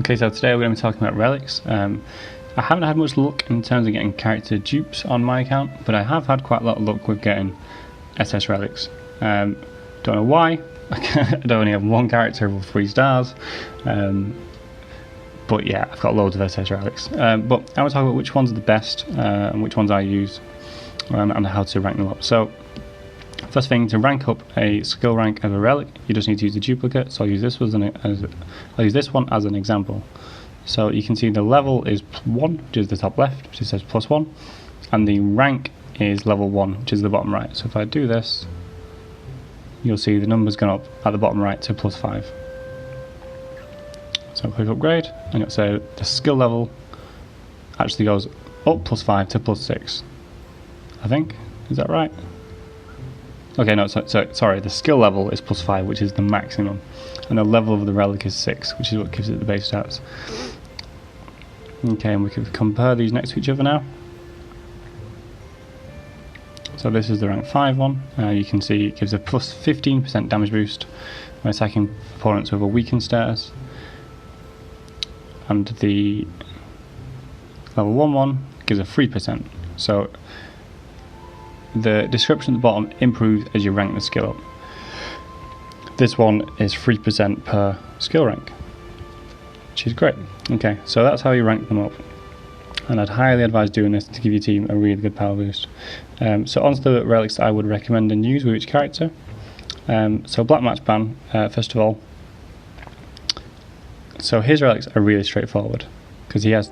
Okay, so today we're going to be talking about relics. I haven't had much luck in terms of getting character dupes on my account, but I have had quite a lot of luck with getting SS relics. Don't know why. I only have one character with 3 stars, but yeah, I've got loads of SS relics. But I want to talk about which ones are the best and which ones I use, and how to rank them up. So, first thing, to rank up a skill rank of a relic, you just need to use a duplicate. So I'll use this one as an example. So you can see the level is 1, which is the top left, which says +1, and the rank is level 1, which is the bottom right. So if I do this, you'll see the number's gone up at the bottom right to +5. So click upgrade, and it'll say the skill level actually goes up +5 to +6. I think, is that right? Okay, no, sorry, the skill level is +5, which is the maximum, and the level of the relic is 6, which is what gives it the base stats. Okay, and we can compare these next to each other now. So this is the rank 5 one. You can see it gives a +15% damage boost when attacking opponents with a weakened status, and the level 1 one gives a 3%. So the description at the bottom improves as you rank the skill up. This one is 3% per skill rank, which is great. Okay, so that's how you rank them up, and I'd highly advise doing this to give your team a really good power boost. So onto the relics that I would recommend and use with each character. So Black Match Ban, first of all. So his relics are really straightforward because he has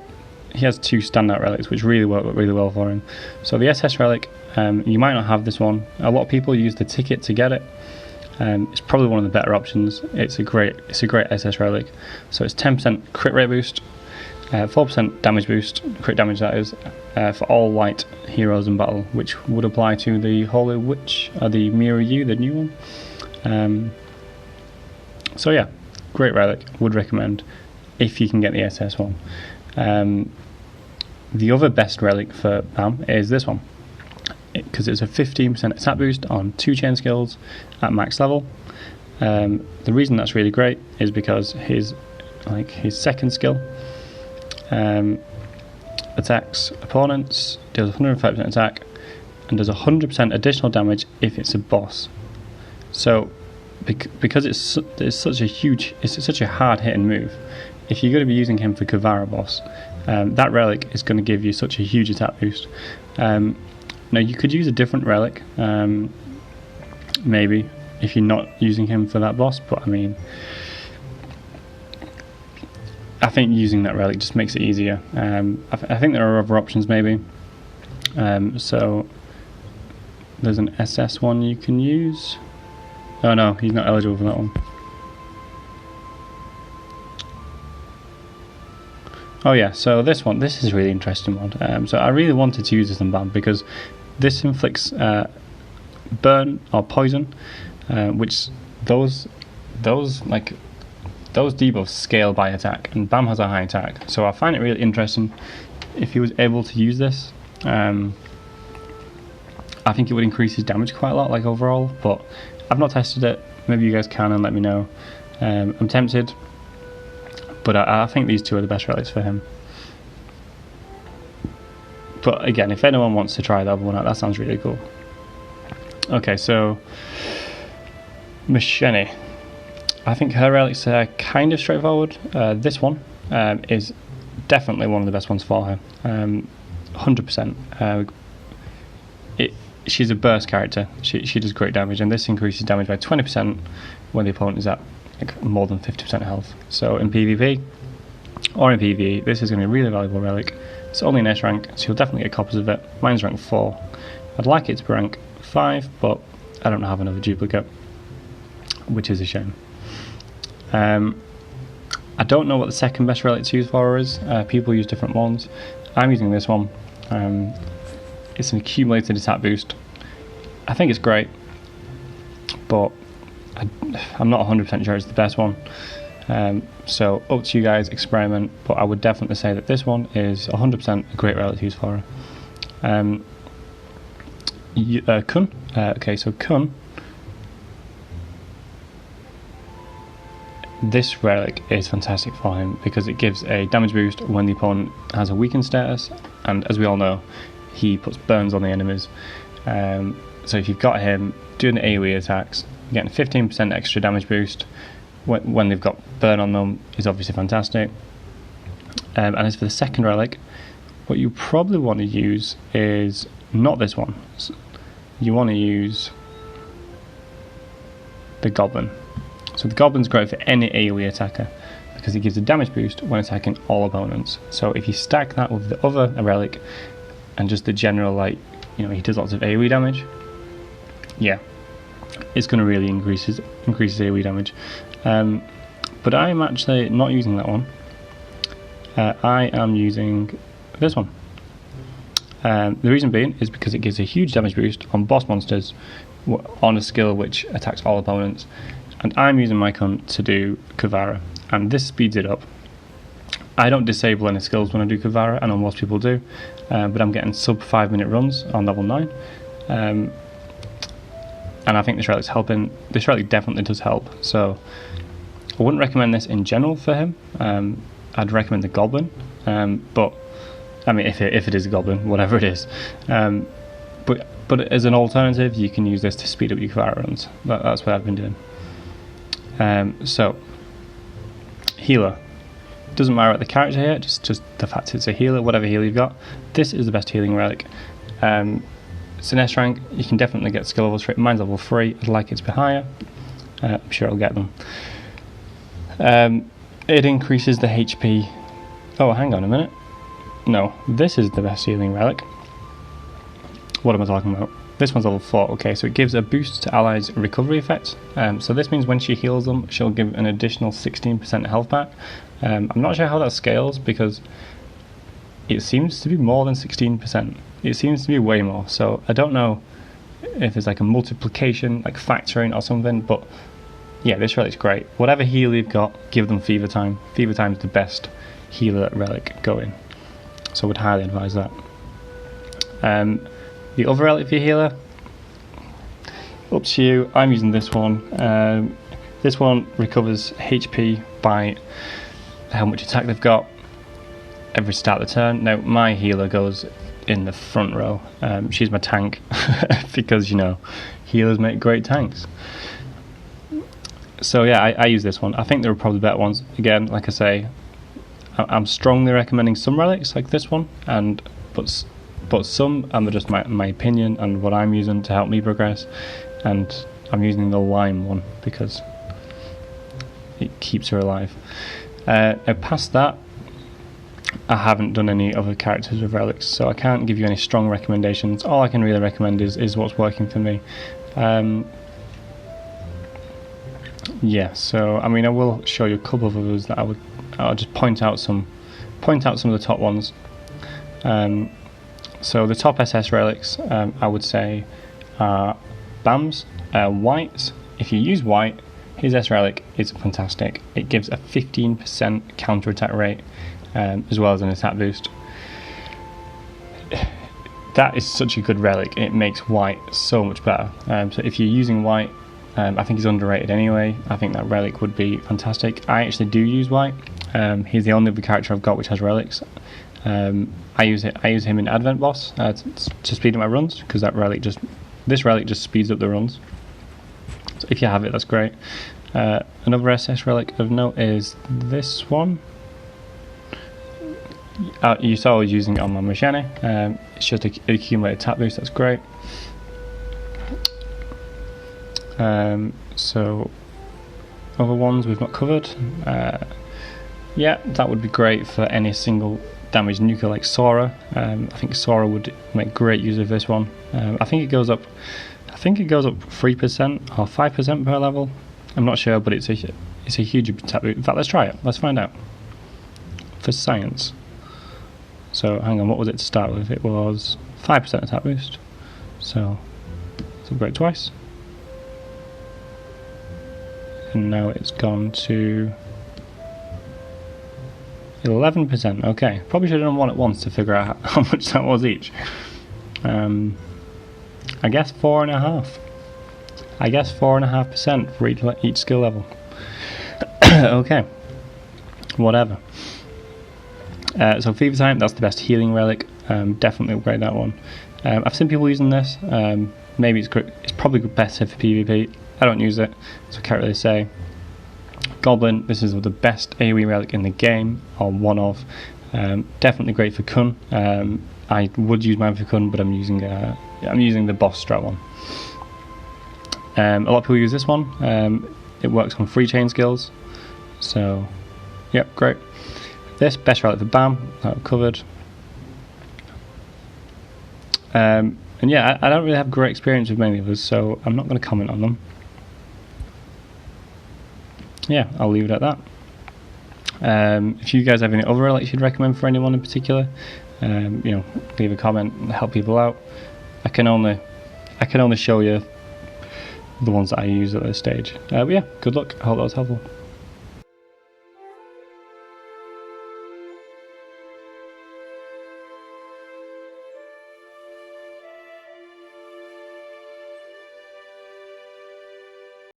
2 standout relics which really work really well for him. So the SS relic, you might not have this one. A lot of people use the ticket to get it. It's probably one of the better options. It's a great SS relic. So it's 10% crit rate boost, 4% damage boost, crit damage that is, for all white heroes in battle, which would apply to the Holy Witch, or the Mirror U, the new one. So yeah, great relic, would recommend if you can get the SS one. The other best relic for Bam is this one, because it's a 15% attack boost on 2 chain skills at max level. The reason that's really great is because his second skill attacks opponents, deals 105% attack, and does 100% additional damage if it's a boss. So because it's such a hard hitting move, if you're going to be using him for Kavara boss, that relic is going to give you such a huge attack boost. Now you could use a different relic, maybe, if you're not using him for that boss, but I mean, I think using that relic just makes it easier. I think there are other options maybe. So there's an SS one you can use. Oh no, he's not eligible for that one. Oh yeah, so this is a really interesting one. So I really wanted to use this in Bam because this inflicts burn or poison, which those debuffs scale by attack, and Bam has a high attack. So I find it really interesting if he was able to use this. I think it would increase his damage quite a lot, like overall, but I've not tested it. Maybe you guys can and let me know. I'm tempted, but I think these 2 are the best relics for him. But again, if anyone wants to try the other one out, that sounds really cool. Okay, so Machene. I think her relics are kind of straightforward. This one is definitely one of the best ones for her. 100%. She's a burst character. She does great damage, and this increases damage by 20% when the opponent is at more than 50% health. So in PvP or in PvE, this is going to be a really valuable relic. It's only an S rank, so you'll definitely get copies of it. Mine's rank 4. I'd like it to be rank 5, but I don't have another duplicate, which is a shame. I don't know what the second best relic to use for her is. People use different ones. I'm using this one. It's an accumulated attack boost. I think it's great, but I'm not 100% sure it's the best one. So up to you guys, experiment, but I would definitely say that this one is 100% a great relic to use for her. Kun. Okay, so Kun this relic is fantastic for him because it gives a damage boost when the opponent has a weakened status, and as we all know, he puts burns on the enemies. So if you've got him doing the AoE attacks, getting 15% extra damage boost when they've got burn on them is obviously fantastic. And as for the second relic, what you probably want to use is not this one. You want to use the Goblin. So the Goblin's great for any AoE attacker because it gives a damage boost when attacking all opponents. So if you stack that with the other relic and just the general, like, you know, he does lots of AoE damage, yeah, it's going to really increase his AoE damage. But I'm actually not using that one. I am using this one. The reason being is because it gives a huge damage boost on boss monsters on a skill which attacks all opponents, and I'm using my cunt to do Kuvara, and this speeds it up. I don't disable any skills when I do Kuvara, I know most people do, but I'm getting sub 5 minute runs on level 9, and I think this relic's helping. This relic definitely does help, so I wouldn't recommend this in general for him. I'd recommend the Goblin, but I mean, if it is a Goblin, whatever it is. But as an alternative, you can use this to speed up your Kuvara runs. That's what I've been doing. So, healer. Doesn't matter what the character here, just the fact it's a healer, whatever healer you've got. This is the best healing relic. It's an S rank, you can definitely get skill levels for it. Mine's level 3, I'd like it to be higher. I'm sure I'll get them. It increases the HP. Oh, hang on a minute. No, this is the best healing relic. What am I talking about? This one's level 4. Okay, so it gives a boost to allies' recovery effect. So this means when she heals them, she'll give an additional 16% health back. I'm not sure how that scales because it seems to be more than 16%. It seems to be way more. So I don't know if it's like a multiplication, like factoring or something, but yeah, this relic's great. Whatever heal you've got, give them Fever Time. Fever Time's the best healer relic going. So I would highly advise that. The other relic for your healer, up to you. I'm using this one. This one recovers HP by how much attack they've got every start of the turn. Now my healer goes in the front row. She's my tank because, you know, healers make great tanks. So yeah, I use this one. I think there are probably better ones. Again, like I say, I'm strongly recommending some relics like this one, but some, and they're just my opinion and what I'm using to help me progress, and I'm using the lime one because it keeps her alive. Now past that, I haven't done any other characters with relics, so I can't give you any strong recommendations. All I can really recommend is what's working for me. Yeah, so I mean, I will show you a couple of others that I'll just point out some of the top ones. So the top SS relics, I would say, are BAMs, whites. If you use white, his S relic is fantastic. It gives a 15% counter attack rate, as well as an attack boost. That is such a good relic. It makes white so much better. So if you're using white, I think he's underrated anyway. I think that relic would be fantastic. I actually do use white. He's the only other character I've got which has relics. I use him in Advent Boss to speed up my runs, because this relic just speeds up the runs. So if you have it, that's great. Another SS relic of note is this one. You saw I was using it on my Machine. It's just an accumulated tap boost, that's great. So other ones we've not covered. Yeah, that would be great for any single damage nuker like Sora. I think Sora would make great use of this one. I think it goes up 3% or 5% per level. I'm not sure, but it's a huge attack boost. In fact, let's try it. Let's find out. For science. So hang on, what was it to start with? It was 5% attack boost. So upgrade twice. And now it's gone to 11%. Okay, probably should have done one at once to figure out how much that was each. I guess 4.5%. I guess 4.5% for each skill level. Okay, whatever. So Fever Time, that's the best healing relic. Definitely upgrade that one. I've seen people using this. Maybe it's probably better for PvP. I don't use it, so I can't really say. Goblin, this is the best AoE relic in the game, or one of. Definitely great for Kun. I would use mine for Kun, but I'm using the boss strat one. A lot of people use this one. It works on free chain skills. So, yep, great. This best relic for Bam, that I've covered. And yeah, I don't really have great experience with many of those, so I'm not going to comment on them. Yeah, I'll leave it at that. If you guys have any other relics you'd recommend for anyone in particular, leave a comment and help people out. I can only show you the ones that I use at this stage. But yeah, good luck. I hope that was helpful.